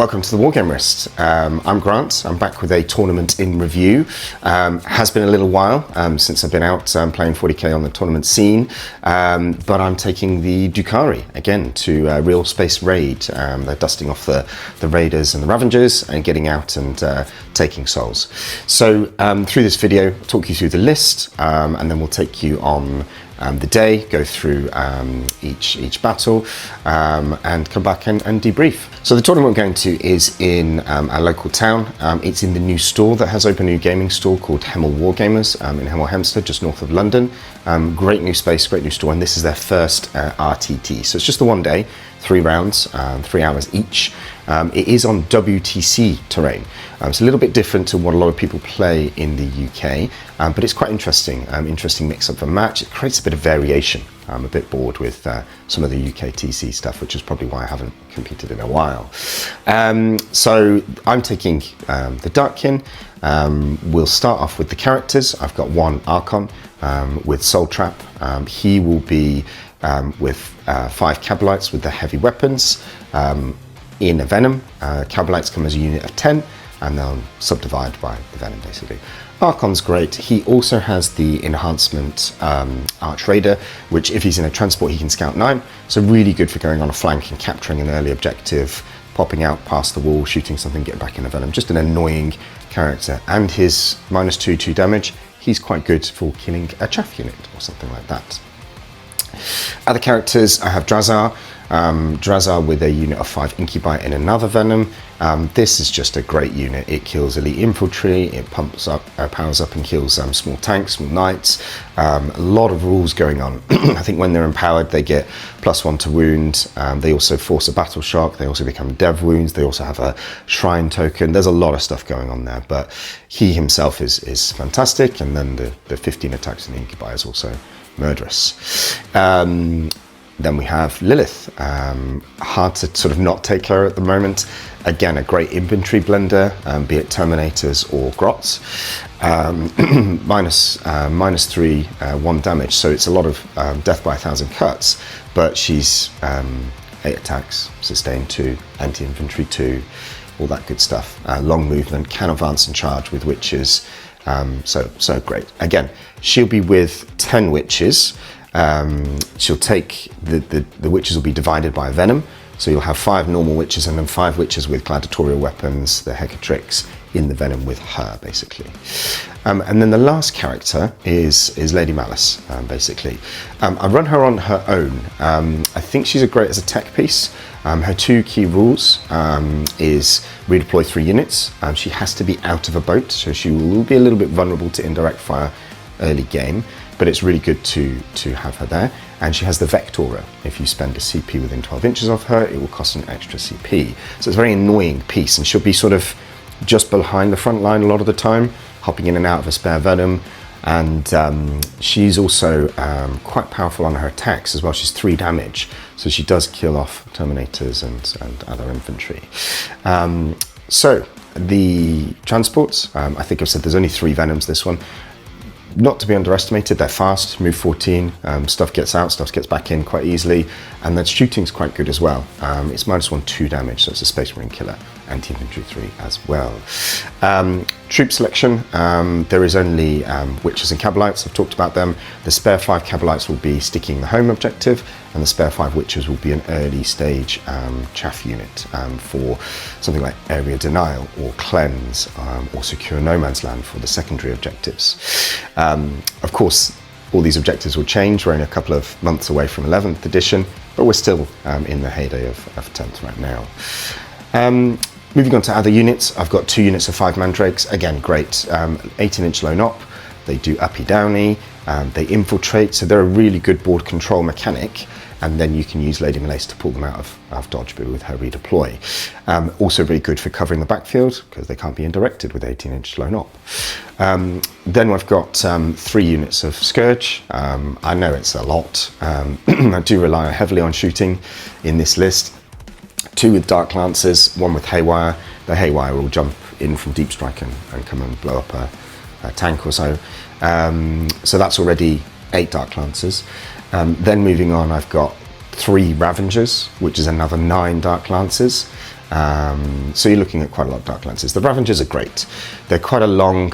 Welcome to the Wargamers. I'm Grant. I'm back with a tournament in review. Has been a little while since I've been out playing 40k on the tournament scene, but I'm taking the Drukhari again to Realspace raid. They're dusting off the Raiders and the Ravengers and getting out and taking souls. So through this video, I'll talk you through the list and then we'll take you on the day, go through each battle and come back and debrief. So the tournament we're going to is in our local town. It's in the new store that has opened, a new gaming store called Hemel Wargamers in Hemel Hempstead, just north of London. Great new space, great new store, and this is their first RTT. So it's just the one day, 3 rounds, 3 hours each. It is on WTC terrain. It's a little bit different to what a lot of people play in the UK, but it's quite interesting. Interesting mix up of a match. It creates a bit of variation. I'm a bit bored with some of the UK TC stuff, which is probably why I haven't competed in a while. So I'm taking the Darkkin. We'll start off with the characters. I've got one Archon with Soul Trap. He will be with 5 Kabalites with the heavy weapons in a Venom. Kabalites come as a unit of 10 and they'll subdivide by the Venom basically. Archon's great. He also has the enhancement Archraider, which if he's in a transport he can scout 9, so really good for going on a flank and capturing an early objective, popping out past the wall, shooting something, getting back in a Venom. Just an annoying character, and his -2/2 damage, he's quite good for killing a chaff unit or something like that. Other characters, I have Drazhar. Drazhar with a unit of 5 Incubi in another Venom. This is just a great unit. It kills elite infantry, it pumps up, powers up and kills small tanks, small knights. A lot of rules going on. I think when they're empowered they get +1 to wound. They also force a battle shock. They also become dev wounds. They also have a shrine token. There's a lot of stuff going on there, but he himself is fantastic, and then the 15 attacks in the Incubi is also murderous. Then we have Lelith, hard to sort of not take her at the moment. Again, a great infantry blender, be it Terminators or Grots. -3, 1 damage, so it's a lot of death by 1,000 cuts, but she's 8 attacks, sustain 2, anti-infantry 2, all that good stuff. Long movement, can advance and charge with Wyches, so great. Again, she'll be with 10 Wyches. She'll take the Wyches will be divided by a Venom, so you'll have 5 normal Wyches and then 5 Wyches with gladiatorial weapons, the Hekatrix in the Venom with her basically. And then the last character is Lady Malys, basically. I run her on her own. I think she's great as a tech piece. Her 2 key rules is redeploy 3 units. She has to be out of a boat, so she will be a little bit vulnerable to indirect fire early game, but it's really good to have her there. And she has the Vectora. If you spend a CP within 12 inches of her, it will cost an extra CP. So it's a very annoying piece, and she'll be sort of just behind the front line a lot of the time, hopping in and out of a spare Venom. And she's also quite powerful on her attacks as well. She's 3 damage, so she does kill off Terminators and other infantry. So the transports, I think I've said there's only 3 Venoms this one. Not to be underestimated, they're fast, move 14, stuff gets out, stuff gets back in quite easily, and then shooting's quite good as well. It's -1, 2 damage, so it's a Space Marine killer, anti-infantry 3 as well. Troop selection, there is only Wyches and Kabalites, I've talked about them. The spare 5 Kabalites will be sticking the home objective, and the spare 5 Wyches will be an early stage chaff unit for something like area denial or cleanse or secure no man's land for the secondary objectives. Of course, all these objectives will change. We're only a couple of months away from 11th edition, but we're still in the heyday of 10th right now. Moving on to other units, I've got 2 units of 5 Mandrakes. Again, great. 18-inch lone op. They do uppy downy. They infiltrate, so they're a really good board control mechanic. And then you can use Lady Malys to pull them out of dodge with her redeploy. Also very good for covering the backfield, because they can't be indirected with 18-inch lone op. Then we've got 3 units of Scourge. I know it's a lot. I do rely heavily on shooting in this list. 2 with Dark Lancers, 1 with Haywire. The Haywire will jump in from Deep Strike and come and blow up a tank or so. So that's already 8 Dark Lancers. Then moving on, I've got 3 Ravengers, which is another 9 Dark Lancers. So you're looking at quite a lot of Dark Lances. The Ravengers are great. They're quite a long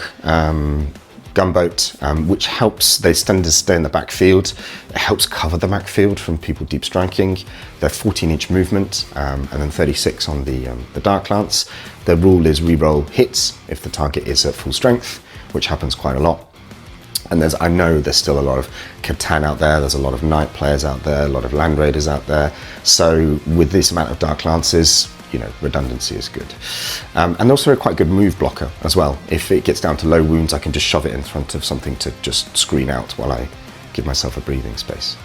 gunboat, which helps. They tend to stay in the backfield. It helps cover the backfield from people deep striking. They're 14-inch movement, and then 36 on the Dark Lance. Their rule is reroll hits if the target is at full strength, which happens quite a lot. And I know there's still a lot of Catan out there, there's a lot of Knight players out there, a lot of Land Raiders out there. So with this amount of Dark Lances, you know, redundancy is good. And also a quite good move blocker as well. If it gets down to low wounds, I can just shove it in front of something to just screen out while I give myself a breathing space.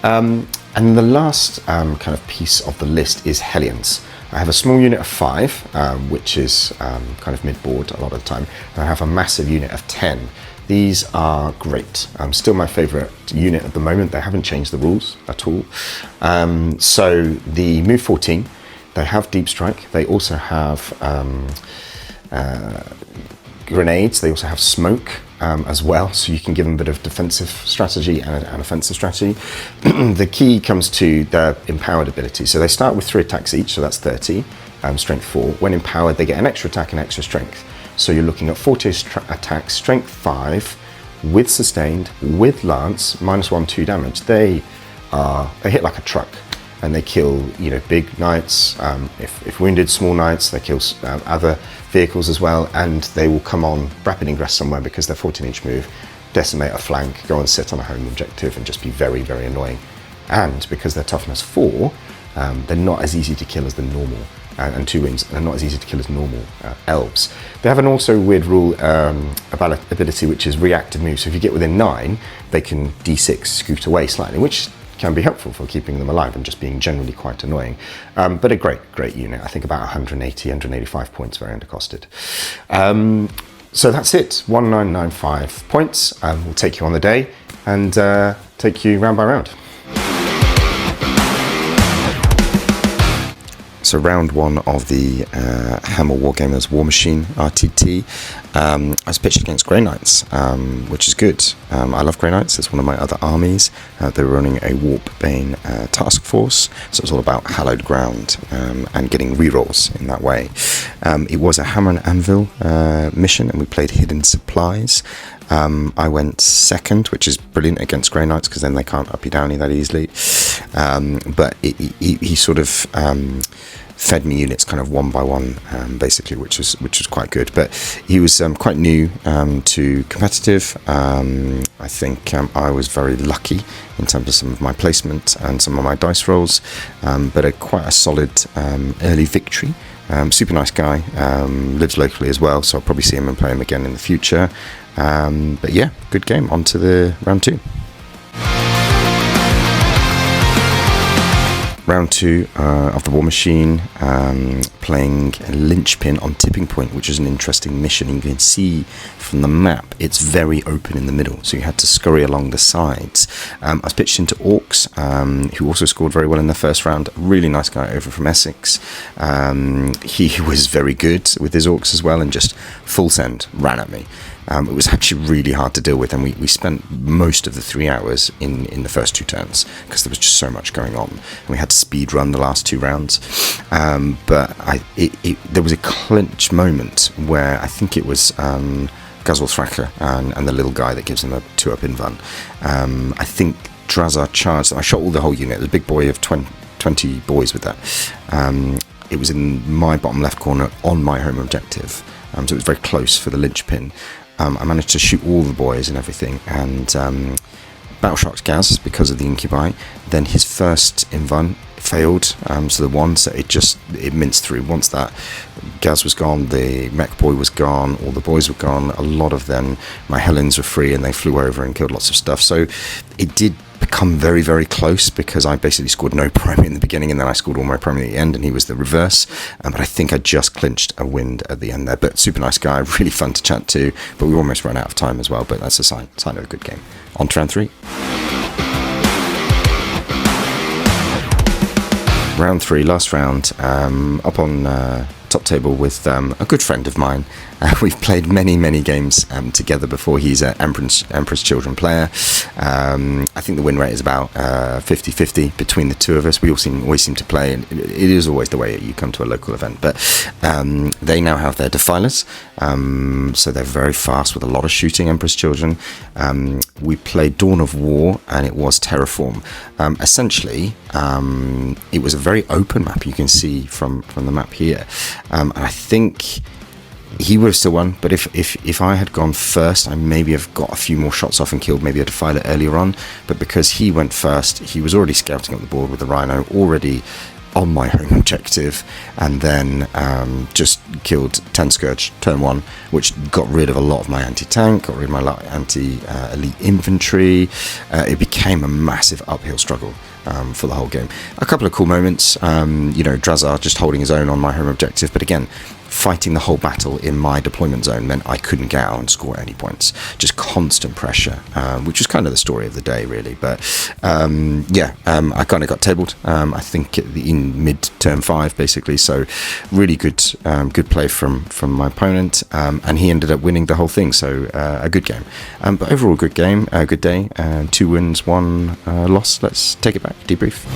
And the last kind of piece of the list is Hellions. I have a small unit of 5, which is kind of mid-board a lot of the time, and I have a massive unit of 10. These are great. Still my favourite unit at the moment. They haven't changed the rules at all. So the move 14, they have deep strike. They also have grenades. They also have smoke as well, so you can give them a bit of defensive strategy and offensive strategy. The key comes to their empowered ability. So they start with 3 attacks each, so that's 30, strength 4. When empowered, they get an extra attack and extra strength. So you're looking at 40 attacks, strength 5, with sustained, with lance, -1, 2 damage. They hit like a truck, and they kill, you know, big knights, if wounded, small knights. They kill other vehicles as well, and they will come on rapid ingress somewhere because they're 14-inch move, decimate a flank, go and sit on a home objective, and just be very, very annoying. And because they're toughness 4, they're not as easy to kill as the normal. And 2 wins, and they're not as easy to kill as normal elves. They have an also weird rule ability, which is reactive move. So if you get within 9, they can D6 scoot away slightly, which can be helpful for keeping them alive and just being generally quite annoying. But a great unit. I think about 180, 185 points, very undercosted. So that's it, 1995 points. We'll take you on the day and take you round by round. So round 1 of the Hemel Wargamers Warmachine RTT, I was pitched against Grey Knights, which is good. I love Grey Knights, it's one of my other armies. They were running a Warpbane task force, so it's all about hallowed ground and getting rerolls in that way. It was a Hammer and Anvil mission, and we played Hidden Supplies. I went second, which is brilliant against Grey Knights because then they can't up you downy that easily. But he sort of fed me units kind of one by one, basically, which was quite good. But he was quite new to competitive. I think I was very lucky in terms of some of my placement and some of my dice rolls, but quite a solid early victory. Super nice guy, lives locally as well, so I'll probably see him and play him again in the future. But yeah, good game. On to the round 2. Round 2 of the Warmachine, playing Linchpin on Tipping Point, which is an interesting mission. You can see from the map it's very open in the middle, so you had to scurry along the sides. I was pitched into Orcs, who also scored very well in the first round. Really nice guy over from Essex. He was very good with his Orcs as well, and just full send ran at me. It was actually really hard to deal with, and we spent most of the 3 hours in the first 2 turns because there was just so much going on, and we had to speed run the last 2 rounds. But there was a clinch moment where I think it was Guzzle Thracker and the little guy that gives him a 2-up invuln. I think Drazhar charged, and I shot the whole unit. There's a big boy of 20 boys with that. It was in my bottom left corner on my home objective, so it was very close for the linchpin. I managed to shoot all the boys and everything, and battle shocked Gaz because of the incubi. Then his first invuln failed, so the one, so it minced through. Once that Gaz was gone, the mech boy was gone, all the boys were gone. A lot of them, my Helens were free, and they flew over and killed lots of stuff. So it did become very, very close because I basically scored no primary in the beginning, and then I scored all my primary at the end, and he was the reverse. But I think I just clinched a win at the end there. But super nice guy, really fun to chat to, but we almost ran out of time as well, but that's a sign of a good game. On to round 3. Round 3, last round, up on top top table with a good friend of mine. We've played many games together before. He's an Emperor's Children player. I think the win rate is about 50-50 between the two of us. We always seem to play, and it is always the way you come to a local event. But they now have their Defilers, so they're very fast with a lot of shooting, Emperor's Children. We played Dawn of War, and it was Terraform. Essentially, it was a very open map. You can see from the map here. And I think he would have still won, but if I had gone first, I maybe have got a few more shots off and killed maybe a Defiler earlier on. But because he went first, he was already scouting up the board with the Rhino, already on my home objective, and then just killed 10 Scourge turn 1, which got rid of a lot of my anti-tank, got rid of my anti-elite infantry. It became a massive uphill struggle for the whole game. A couple of cool moments, Drazhar just holding his own on my home objective, but again, fighting the whole battle in my deployment zone meant I couldn't get out and score any points. Just constant pressure, which was kind of the story of the day, really. But I kind of got tabled. I think in mid-turn 5, basically. So really good play from my opponent, and he ended up winning the whole thing. So a good game. But overall, good game, good day. 2 wins, 1 loss. Let's take it back. Debrief.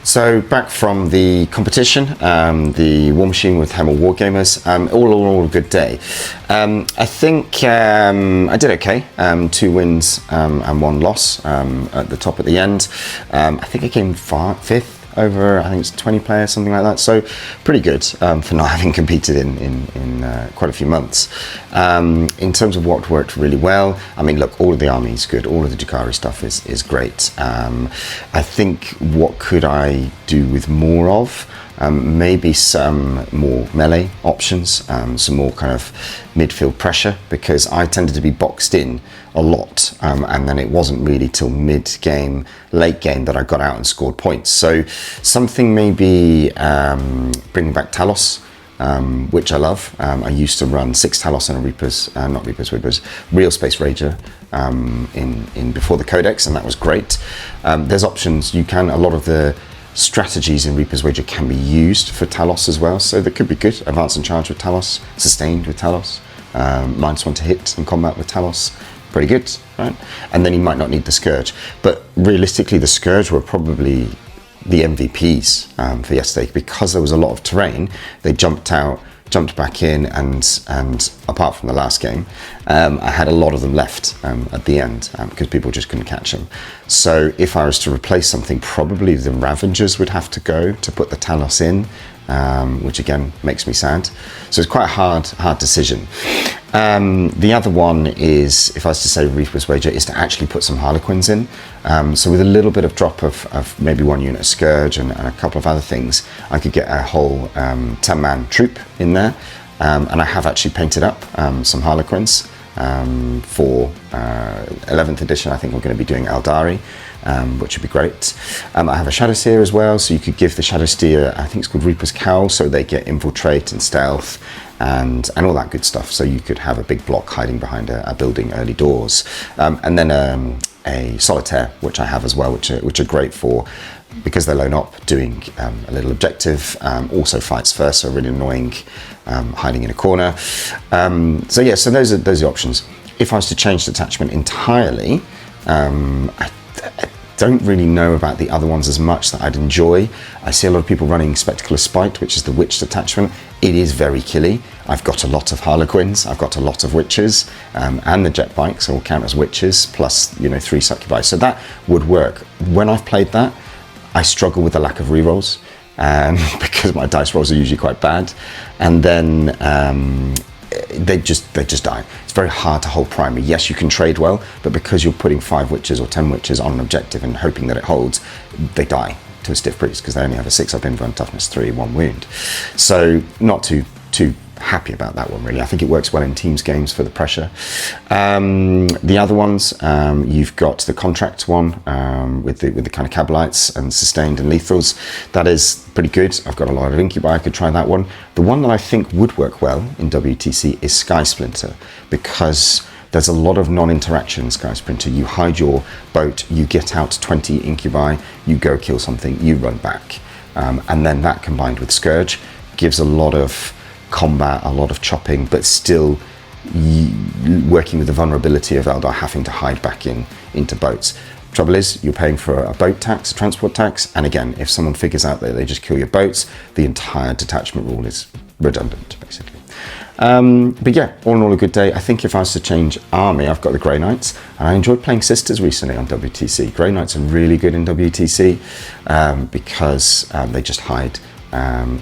So back from the competition, the Warmachine with Hemel Wargamers, all a good day. I think I did okay, 2 wins and 1 loss at the top at the end. I think I came 5th over, I think it's 20 players, something like that. So pretty good for not having competed in quite a few months. In terms of what worked really well, I mean, look, all of the army is good. All of the Drukhari stuff is great. I think what could I do with more of? Maybe some more melee options, some more kind of midfield pressure, because I tended to be boxed in a lot, and then it wasn't really till mid-game, late game that I got out and scored points. So something maybe bringing back Talos, which I love. I used to run 6 Talos and a Reapers, Realspace Rager in before the Codex, and that was great. There's options. You can, a lot of the strategies in Reaper's Wager can be used for Talos as well, so that could be good. Advance and charge with Talos, sustained with Talos, -1 to hit in combat with Talos, pretty good, right? And then you might not need the Scourge, but realistically the Scourge were probably the MVPs for yesterday, because there was a lot of terrain. They jumped back in, and apart from the last game, I had a lot of them left at the end because people just couldn't catch them. So if I was to replace something, probably the Ravengers would have to go to put the Talos in, which again makes me sad. So it's quite a hard decision. The other one is, if I was to say Reaper's Wager, is to actually put some Harlequins in. So with a little bit of drop of maybe 1 unit of Scourge and a couple of other things, I could get a whole 10-man troop in there. And I have actually painted up some Harlequins for 11th edition. I think we're going to be doing Eldari, which would be great. I have a Shadowsteer as well, so you could give the Shadowsteer, I think it's called Reaper's Cowl, so they get infiltrate and stealth and all that good stuff. So you could have a big block hiding behind a building early doors. And then a Solitaire, which I have as well, which are great for, because they're lone op, doing a little objective, also fights first, so really annoying, hiding in a corner. So those are the options. If I was to change detachment entirely, I don't really know about the other ones as much that I'd enjoy. I see a lot of people running Spectacle of Spite, which is the Witch detachment. It is very killy. I've got a lot of Harlequins, I've got a lot of Witches, and the jet bikes all count as Witches, plus 3 Succubi. So that would work. When I've played that, I struggle with the lack of rerolls, because my dice rolls are usually quite bad, and then they just die. It's very hard to hold primary. Yes, you can trade well, but because you're putting 5 Witches or 10 Witches on an objective and hoping that it holds, they die to a stiff priest because they only have a 6 up invo and toughness 3, 1 wound. So not too happy about that one, really. I think it works well in teams games for the pressure. The other ones, you've got the contract one with the kind of Kabalites and sustained and lethals. That is pretty good. I've got a lot of Incubi. I could try that one. The one that I think would work well in WTC is Sky Splinter, because There's a lot of non-interactions, guys. Splinter, you hide your boat, you get out 20 incubi, you go kill something, you run back. And then that combined with Scourge gives a lot of combat, a lot of chopping, but still working with the vulnerability of Eldar having to hide back into boats. Trouble is, you're paying for a boat tax, a transport tax, and again, if someone figures out that they just kill your boats, the entire detachment rule is redundant, basically. But yeah, all in all, a good day. I think if I was to change army, I've got the Grey Knights, and I enjoyed playing Sisters recently on WTC. Grey Knights are really good in WTC because they just hide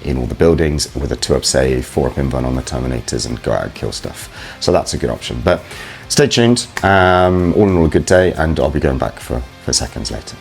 in all the buildings with a 2-up save, 4-up invuln on the Terminators, and go out and kill stuff. So that's a good option. But stay tuned. All in all, a good day, and I'll be going back for seconds later.